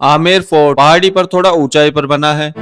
Amer fort पहाड़ी पर थोड़ा ऊंचाई पर बना है।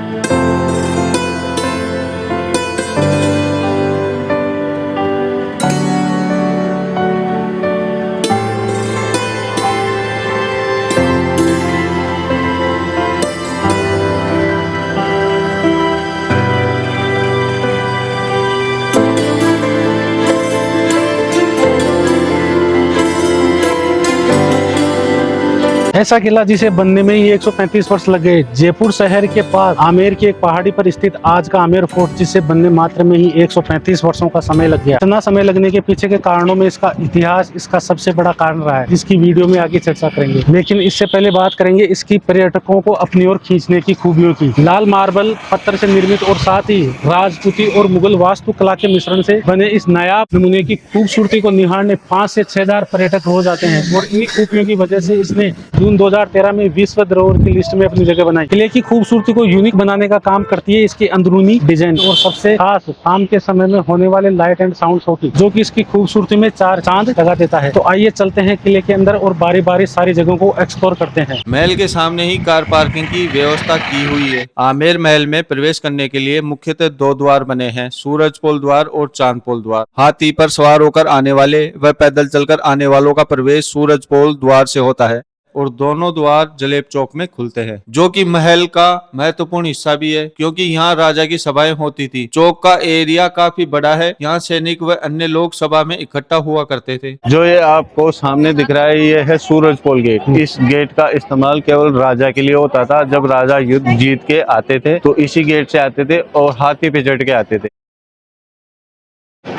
ऐसा किला जिसे बनने में ही 135 वर्ष लग गए। जयपुर शहर के पास आमेर की एक पहाड़ी पर स्थित आज का आमेर फोर्ट, जिसे बनने मात्र में ही 135 वर्षों का समय लग गया। इतना समय लगने के पीछे के कारणों में इसका इतिहास इसका सबसे बड़ा कारण रहा है, जिसकी वीडियो में आगे चर्चा करेंगे। लेकिन इससे पहले बात करेंगे इसकी पर्यटकों को अपनी ओर खींचने की खूबियों की। लाल मार्बल पत्थर से निर्मित और साथ ही राजपूती और मुगल वास्तुकला के मिश्रण से बने इस नायाब नमूने की खूबसूरती को निहारने 5 से 6 हजार पर्यटक रोज आते हैं और इन्हीं खूबियों की वजह से इसने जून 2013 में विश्व धरोहर की लिस्ट में अपनी जगह बनाई। किले की खूबसूरती को यूनिक बनाने का काम करती है इसकी अंदरूनी डिजाइन और सबसे खास शाम के समय में होने वाले लाइट एंड साउंड शो की, जो कि इसकी खूबसूरती में 4 चांद लगा देता है। तो आइए चलते हैं किले के अंदर और बारी बारी सारी जगहों को एक्सप्लोर करते हैं। महल के सामने ही कार पार्किंग की व्यवस्था की हुई है। आमेर महल में प्रवेश करने के लिए मुख्यतः 2 द्वार बने हैं, सूरजपोल द्वार और चांदपोल द्वार। हाथी पर सवार होकर आने वाले व पैदल चलकर आने वालों का प्रवेश सूरजपोल द्वार से होता है और दोनों द्वार जलेब चौक में खुलते हैं, जो कि महल का महत्वपूर्ण हिस्सा भी है, क्योंकि यहाँ राजा की सभाएं होती थी। चौक का एरिया काफी बड़ा है, यहाँ सैनिक व अन्य लोग सभा में इकट्ठा हुआ करते थे। जो ये आपको सामने दिख रहा है, ये है सूरजपोल गेट। इस गेट का इस्तेमाल केवल राजा के लिए होता था। जब राजा युद्ध जीत के आते थे तो इसी गेट से आते थे और हाथी पे चढ़ के आते थे।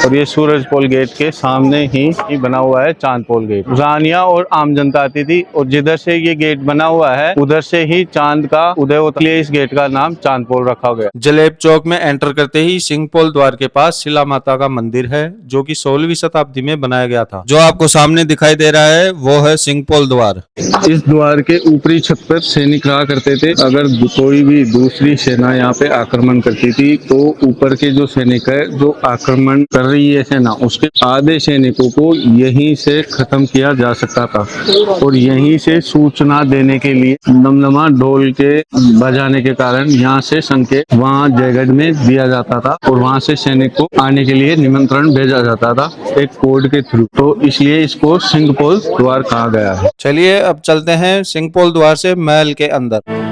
और ये सूरजपोल गेट के सामने ही बना हुआ है चांदपोल गेट। रानियां और आम जनता आती थी और जिधर से ये गेट बना हुआ है उधर से ही चांद का उदय होता, इसलिए इस गेट का नाम चांदपोल रखा गया। जलेब चौक में एंटर करते ही सिंहपोल द्वार के पास शिला माता का मंदिर है, जो कि 16वीं शताब्दी में बनाया गया था। जो आपको सामने दिखाई दे रहा है वो है सिंहपोल द्वार। इस द्वार के ऊपरी छत पर सैनिक रहा करते थे। अगर कोई भी दूसरी सेना यहाँ पे आक्रमण करती थी तो ऊपर के जो सैनिक है जो आक्रमण कर रही है सेना, उसके आधे सैनिकों को यहीं से खत्म किया जा सकता था और यहीं से सूचना देने के लिए दमदमा ढोल के बजाने के कारण यहाँ से संकेत वहाँ जयगढ़ में दिया जाता था और वहाँ से सैनिक को आने के लिए निमंत्रण भेजा जाता था एक कोड के थ्रू। तो इसलिए इसको सिंहपोल द्वार कहा गया है। चलिए अब चलते हैं सिंहपोल द्वार से महल के अंदर।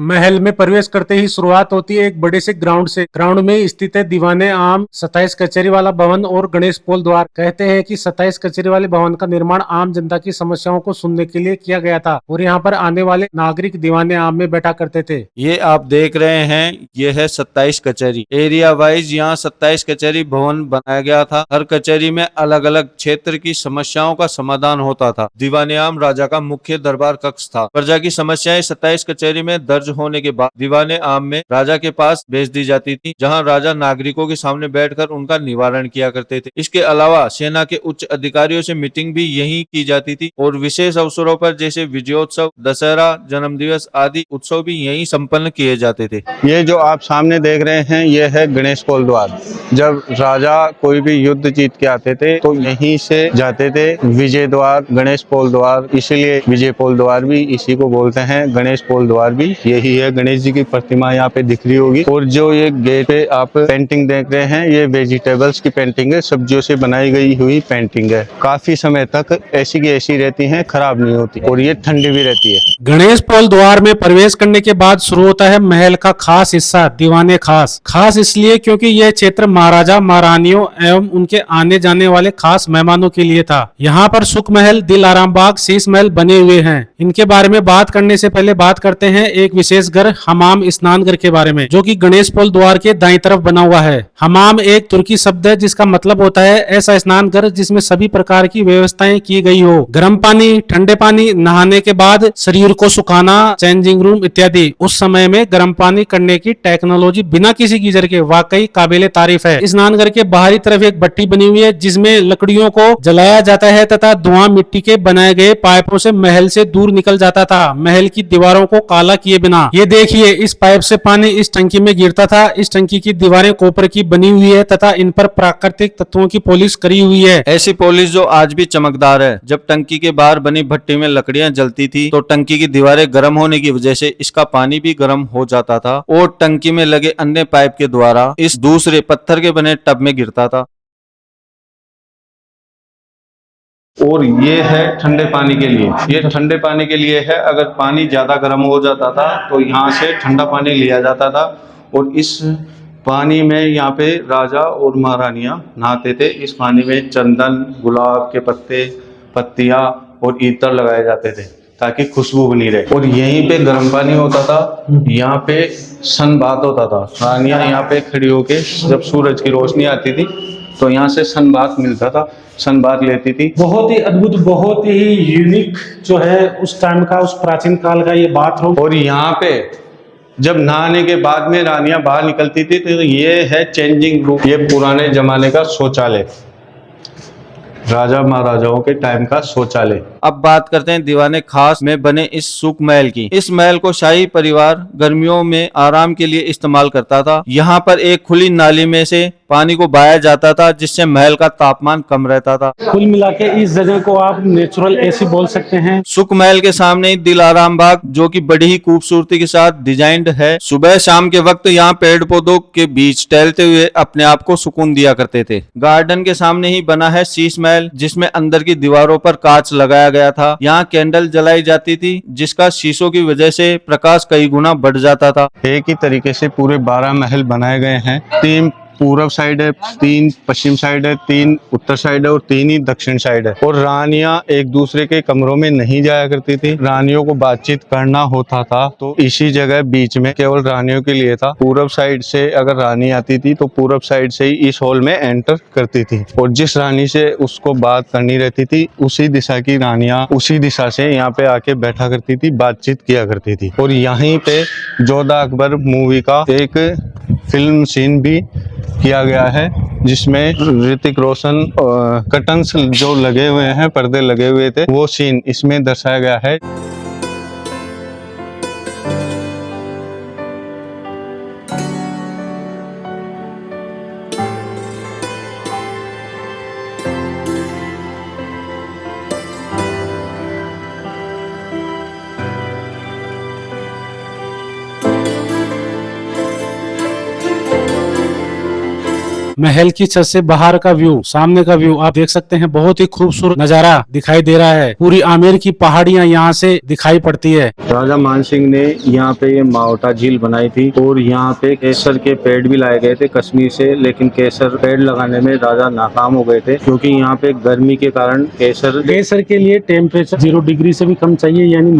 महल में प्रवेश करते ही शुरुआत होती है एक बड़े से ग्राउंड से। ग्राउंड में स्थित है दीवाने आम 27 कचहरी वाला भवन और गणेश पोल द्वार। कहते हैं कि 27 कचहरी वाले भवन का निर्माण आम जनता की समस्याओं को सुनने के लिए किया गया था और यहाँ पर आने वाले नागरिक दीवाने आम में बैठा करते थे। ये आप देख रहे हैं, ये है 27 कचहरी। एरिया वाइज यहाँ 27 कचहरी भवन बनाया गया था। हर कचहरी में अलग अलग क्षेत्र की समस्याओं का समाधान होता था। दीवाने आम राजा का मुख्य दरबार कक्ष था। प्रजा की समस्याएं 27 कचहरी में दर्ज होने के बाद दीवाने आम में राजा के पास भेज दी जाती थी, जहां राजा नागरिकों के सामने बैठकर उनका निवारण किया करते थे। इसके अलावा सेना के उच्च अधिकारियों से मीटिंग भी यहीं की जाती थी और विशेष अवसरों पर जैसे विजयोत्सव, दशहरा, जन्मदिवस आदि उत्सव भी यहीं संपन्न किए जाते थे। ये जो आप सामने देख रहे हैं ये है गणेश पोल द्वार। जब राजा कोई भी युद्ध जीत के आते थे तो यहीं से जाते थे विजय द्वार, गणेश पोल द्वार, इसीलिए विजय पोल द्वार भी इसी को बोलते हैं। गणेश पोल द्वार भी यही है। गणेश जी की प्रतिमा यहाँ पे दिख रही होगी और जो ये गेट पे आप पेंटिंग देख रहे हैं ये वेजिटेबल्स की पेंटिंग है, सब्जियों से बनाई गई हुई पेंटिंग है। काफी समय तक ऐसी की ऐसी रहती है, खराब नहीं होती और ये ठंडी भी रहती है। गणेश पोल द्वार में प्रवेश करने के बाद शुरू होता है महल का खास हिस्सा दीवाने खास। खास इसलिए क्योंकि यह क्षेत्र महाराजा महारानियों एवं उनके आने जाने वाले खास मेहमानों के लिए था। यहाँ पर सुख महल, दिल आराम बाग, शीश महल बने हुए हैं। इनके बारे में बात करने से पहले बात करते हैं एक विशेष विशेष घर हमाम स्नान घर के बारे में, जो कि गणेश पोल द्वार के दाईं तरफ बना हुआ है। हमाम एक तुर्की शब्द है जिसका मतलब होता है ऐसा स्नान घर जिसमें सभी प्रकार की व्यवस्थाएं की गई हो, गर्म पानी, ठंडे पानी, नहाने के बाद शरीर को सुखाना, चेंजिंग रूम इत्यादि। उस समय में गर्म पानी करने की टेक्नोलॉजी बिना किसी गीजर के वाकई काबिले तारीफ है। स्नान घर के बाहरी तरफ एक भट्टी बनी हुई है जिसमें लकड़ियों को जलाया जाता है तथा धुआं मिट्टी के बनाए गए पाइपों से महल से दूर निकल जाता था, महल की दीवारों को काला किए बिना। ये देखिए, इस पाइप से पानी इस टंकी में गिरता था। इस टंकी की दीवारें कॉपर की बनी हुई है तथा इन पर प्राकृतिक तत्वों की पॉलिश करी हुई है। ऐसी पॉलिश जो आज भी चमकदार है। जब टंकी के बाहर बनी भट्टी में लकड़ियां जलती थी तो टंकी की दीवारें गर्म होने की वजह से इसका पानी भी गर्म हो जाता था और टंकी में लगे अन्य पाइप के द्वारा इस दूसरे पत्थर के बने टब में गिरता था। और ये है ठंडे पानी के लिए, ये ठंडे पानी के लिए है। अगर पानी ज़्यादा गर्म हो जाता था तो यहाँ से ठंडा पानी लिया जाता था और इस पानी में यहाँ पे राजा और महारानियाँ नहाते थे। इस पानी में चंदन, गुलाब के पत्ते, पत्तियाँ और इत्र लगाए जाते थे ताकि खुशबू बनी रहे। और यहीं पे गर्म पानी होता था, यहाँ पे सन बात होता था। रानियाँ यहाँ पे खड़ी होके जब सूरज की रोशनी आती थी तो यहाँ से सन बात मिलता था, सन बात लेती थी। बहुत ही अद्भुत, बहुत ही यूनिक जो है उस टाइम का, उस प्राचीन काल का ये बाथरूम। और यहाँ पे जब नहाने के बाद में रानियां बाहर निकलती थी तो ये है चेंजिंग रूम। ये पुराने जमाने का शौचालय, राजा महाराजाओं के टाइम का शौचालय। अब बात करते हैं दीवाने खास में बने इस सुख महल की। इस महल को शाही परिवार गर्मियों में आराम के लिए इस्तेमाल करता था। यहाँ पर एक खुली नाली में से पानी को बहाया जाता था जिससे महल का तापमान कम रहता था। कुल मिला के इस जगह को आप नेचुरल एसी बोल सकते हैं। सुख महल के सामने ही दिलाराम बाग, जो कि बड़ी ही खूबसूरती के साथ डिजाइंड है। सुबह शाम के वक्त यहाँ पेड़ पौधों के बीच टहलते हुए अपने आप को सुकून दिया करते थे। गार्डन के सामने ही बना है शीश महल, जिसमें अंदर की दीवारों पर कांच लगाया गया था। यहाँ कैंडल जलाई जाती थी जिसका शीशों की वजह से प्रकाश कई गुना बढ़ जाता था। एक ही तरीके से पूरे 12 महल बनाए गए हैं। 3 पूर्व साइड है, 3 पश्चिम साइड है, 3 उत्तर साइड है और 3 ही दक्षिण साइड है। और रानियां एक दूसरे के कमरों में नहीं जाया करती थी। रानियों को बातचीत करना होता था तो इसी जगह बीच में केवल रानियों के लिए था। पूर्व साइड से अगर रानी आती थी तो पूर्व साइड से ही इस हॉल में एंटर करती थी और जिस रानी से उसको बात करनी रहती थी उसी दिशा की रानियां उसी दिशा से यहाँ पे आके बैठा करती थी, बातचीत किया करती थी। और यहीं पे जोधा अकबर मूवी का एक फिल्म सीन भी किया गया है जिसमें ऋतिक रोशन कर्टन्स जो लगे हुए हैं, पर्दे लगे हुए थे, वो सीन इसमें दर्शाया गया है। महल की छत से बाहर का व्यू, सामने का व्यू आप देख सकते हैं। बहुत ही खूबसूरत नजारा दिखाई दे रहा है। पूरी आमेर की पहाड़ियां यहाँ से दिखाई पड़ती है। राजा मानसिंह ने यहाँ पे ये मावटा झील बनाई थी और यहाँ पे केसर के पेड़ भी लाए गए थे कश्मीर से, लेकिन केसर पेड़ लगाने में राजा नाकाम हो गए थे क्योंकि यहाँ पे गर्मी के कारण केसर के लिए टेम्परेचर 0 डिग्री से भी कम चाहिए, यानी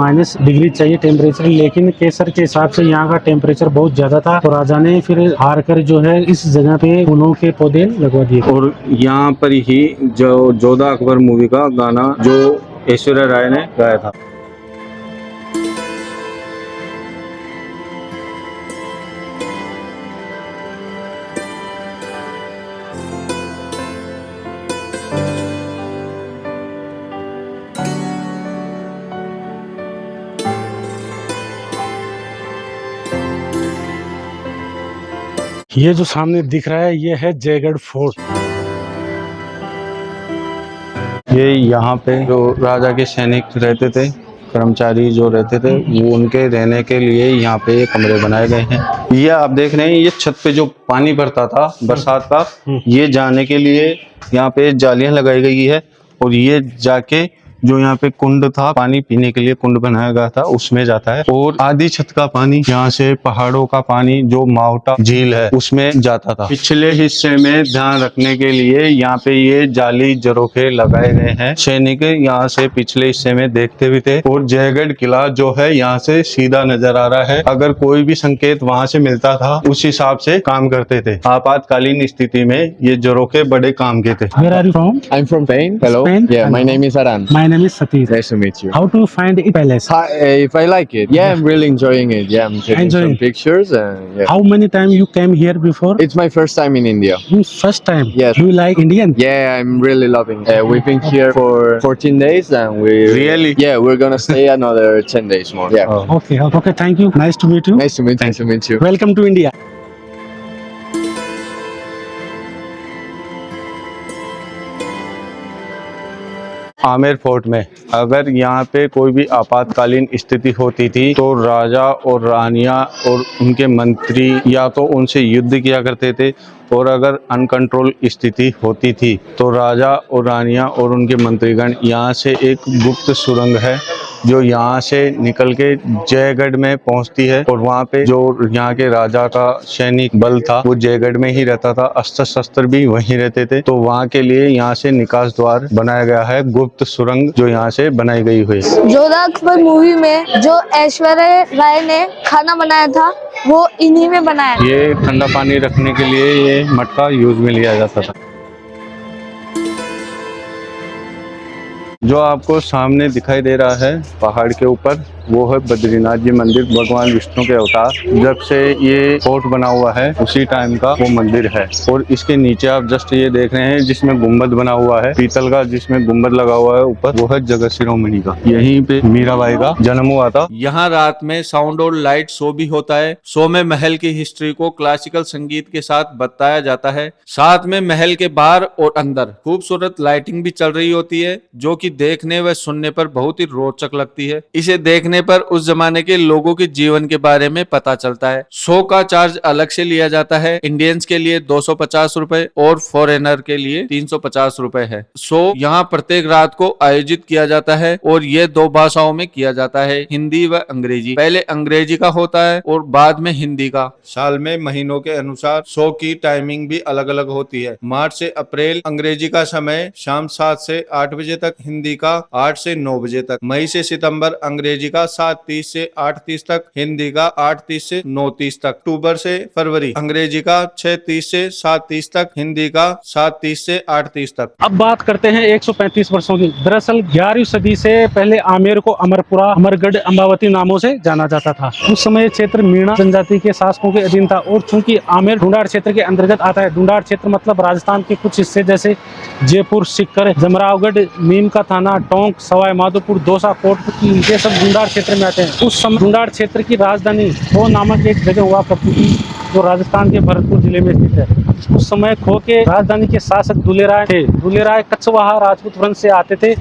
-डिग्री चाहिए टेम्परेचर। लेकिन केसर के हिसाब से यहाँ का टेम्परेचर बहुत ज्यादा था तो राजा ने फिर हार कर जो है इस जगह पे फूलों के पौधे लगवा दिए। और यहाँ पर ही जो जोधा अकबर मूवी का गाना जो ऐश्वर्या राय ने गाया था। ये जो सामने दिख रहा है ये है जयगढ़ फोर्ट। ये यहाँ पे जो राजा के सैनिक रहते थे, कर्मचारी जो रहते थे, वो उनके रहने के लिए यहाँ पे ये कमरे बनाए गए हैं। ये आप देख रहे हैं, ये छत पे जो पानी भरता था बरसात का, ये जाने के लिए यहाँ पे जालियां लगाई गई है और ये जाके जो यहाँ पे कुंड था, पानी पीने के लिए कुंड बनाया गया था, उसमें जाता है। और आधी छत का पानी यहाँ से पहाड़ों का पानी जो मावटा झील है उसमें जाता था। पिछले हिस्से में ध्यान रखने के लिए यहाँ पे ये जाली जरोखे लगाए गए हैं। सैनिक यहाँ से पिछले हिस्से में देखते भी थे। और जयगढ़ किला जो है यहाँ से सीधा नजर आ रहा है। अगर कोई भी संकेत वहाँ से मिलता था उस हिसाब से काम करते थे। आपातकालीन स्थिति में ये जरोखे बड़े काम के थे। Where are you from? I'm from Spain. Hello. Spain? Yeah, my Hello. name is Aran. My name is Satish. Nice to meet you. How do you find it palace? Hi, if I like it, yeah, I'm really enjoying it. Yeah, I'm taking Enjoying. some pictures and yeah. How many times you came here before? It's my first time in India. You first time. Yes. Do you like Indian? Yeah, I'm really loving it. We've been here for 14 days and we Really? Yeah, we're gonna stay another 10 days more. Yeah. Oh. Okay. Okay. Thank you. Nice to meet you. Nice to meet you. Welcome to India. Amer fort में अगर यहाँ पे कोई भी आपातकालीन स्थिति होती थी तो राजा और रानियां और उनके मंत्री या तो उनसे युद्ध किया करते थे, और अगर अनकंट्रोल स्थिति होती थी तो राजा और रानियां और उनके मंत्रीगण यहाँ से एक गुप्त सुरंग है जो यहाँ से निकल के जयगढ़ में पहुँचती है। और वहाँ पे जो यहाँ के राजा का सैनिक बल था वो जयगढ़ में ही रहता था, अस्त्र शस्त्र भी वहीं रहते थे। तो वहाँ के लिए यहाँ से निकास द्वार बनाया गया है, गुप्त सुरंग जो यहाँ से बनाई गई हुई है। जोधा अकबर मूवी में जो ऐश्वर्या राय ने खाना बनाया था वो इन्हीं में बनाया। ये ठंडा पानी रखने के लिए ये मटका यूज में लिया जाता था। जो आपको सामने दिखाई दे रहा है पहाड़ के ऊपर वो है बद्रीनाथ जी मंदिर, भगवान विष्णु के अवतार। जब से ये फोर्ट बना हुआ है उसी टाइम का वो मंदिर है। और इसके नीचे आप जस्ट ये देख रहे हैं जिसमें गुम्बद बना हुआ है पीतल का, जिसमें गुम्बद लगा हुआ है ऊपर, वो है जगत शिरोमणि का। यहीं पे मीराबाई का जन्म हुआ था। यहाँ रात में साउंड और लाइट शो भी होता है। शो में महल की हिस्ट्री को क्लासिकल संगीत के साथ बताया जाता है। साथ में महल के बाहर और अंदर खूबसूरत लाइटिंग भी चल रही होती है जो कि देखने व सुनने पर बहुत ही रोचक लगती है। इसे देखने पर उस जमाने के लोगों के जीवन के बारे में पता चलता है। शो का चार्ज अलग से लिया जाता है। इंडियंस के लिए 250 रुपए और फॉरेनर के लिए 350 रुपए है। शो यहाँ प्रत्येक रात को आयोजित किया जाता है और ये 2 भाषाओं में किया जाता है, हिंदी व अंग्रेजी। पहले अंग्रेजी का होता है और बाद में हिंदी का। साल में महीनों के अनुसार शो की टाइमिंग भी अलग अलग होती है। मार्च से अप्रैल अंग्रेजी का समय शाम 7 से 8 बजे तक, हिंदी का 8 से 9 बजे तक। मई से सितंबर अंग्रेजी का 7:30 से 8:30 तक, हिंदी का 8:30 से 9:30 तक। अक्टूबर से फरवरी अंग्रेजी का 6:30 से 7:30 तक, हिंदी का 7:30 से 8:30 तक। अब बात करते हैं 135 वर्षों की। दरअसल 11वीं सदी से पहले आमेर को अमरपुरा, अमरगढ़, अंबावती नामों से जाना जाता था। उस समय क्षेत्र मीणा जनजाति के शासकों के अधीन था और चूंकि आमेर ढूंढाड़ क्षेत्र के अंतर्गत आता है। ढूंढाड़ क्षेत्र मतलब राजस्थान के कुछ हिस्से जैसे जयपुर, सीकर, जमरावगढ़, नीम का थाना, टोंक, सवाई माधोपुर, दौसा, कोटपुतली, ये सब ढूंढाड़ क्षेत्र में आते हैं। उस समय ढूंढाड़ क्षेत्र की राजधानी खो नामक एक जगह हुआ करती थी जो राजस्थान के भरतपुर जिले में स्थित है। उस समय खो के राजधानी के शासक दुले राय थे। दुले राय कछवाहा राजपूत वंश से आते थे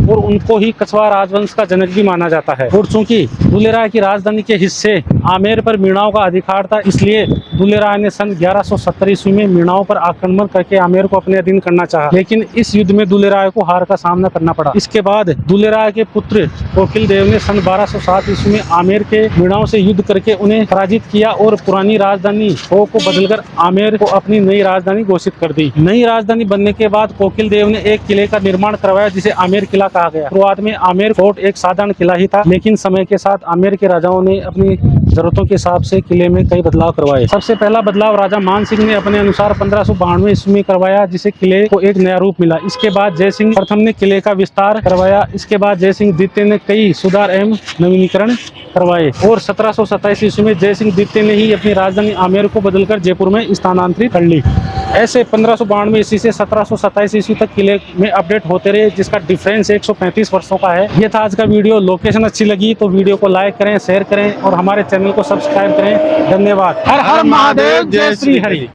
और उनको ही कछवाहा राजवंश का जनक भी माना जाता है। और चूंकि दुले राय की राजधानी के हिस्से आमेर पर मीणाओं का अधिकार था, इसलिए दुले राय ने सन 1170 ईस्वी में मीणाओं पर आक्रमण करके आमेर को अपने अधीन करना चाहा, लेकिन इस युद्ध में दुले राय को हार का सामना करना पड़ा। इसके बाद दुले राय के पुत्र कोकिल देव ने सन 1207 ईस्वी में आमेर के मीणाओं से युद्ध करके उन्हें पराजित किया और पुरानी राजधानी खो को बदलकर आमेर को अपनी नई राजधानी घोषित कर दी। नई राजधानी बनने के बाद कोकिल देव ने एक किले का निर्माण करवाया जिसे आमेर किला कहा गया। शुरुआत में आमेर फोर्ट एक साधारण किला ही था, लेकिन समय के साथ आमेर के राजाओं ने अपनी जरूरतों के हिसाब से किले में कई बदलाव करवाए। सबसे पहला बदलाव राजा मान सिंह ने अपने अनुसार 1592 ईस्वी में करवाया, जिसे किले को एक नया रूप मिला। इसके बाद जय सिंह प्रथम ने किले का विस्तार करवाया। इसके बाद जय सिंह द्वितीय ने कई सुधार एवं नवीनीकरण करवाए और 1727 ईस्वी में जय सिंह द्वितीय ने ही अपनी राजधानी आमेर को बदलकर जयपुर में स्थानांतरित कर ली। ऐसे 1592 ईस्वी से 1727 ईस्वी तक किले में अपडेट होते रहे, जिसका डिफरेंस 135 वर्षों का है। ये था आज का वीडियो। लोकेशन अच्छी लगी तो वीडियो को लाइक करें, शेयर करें और हमारे चैनल को सब्सक्राइब करें। धन्यवाद। हर हर महादेव, जय श्री हरि।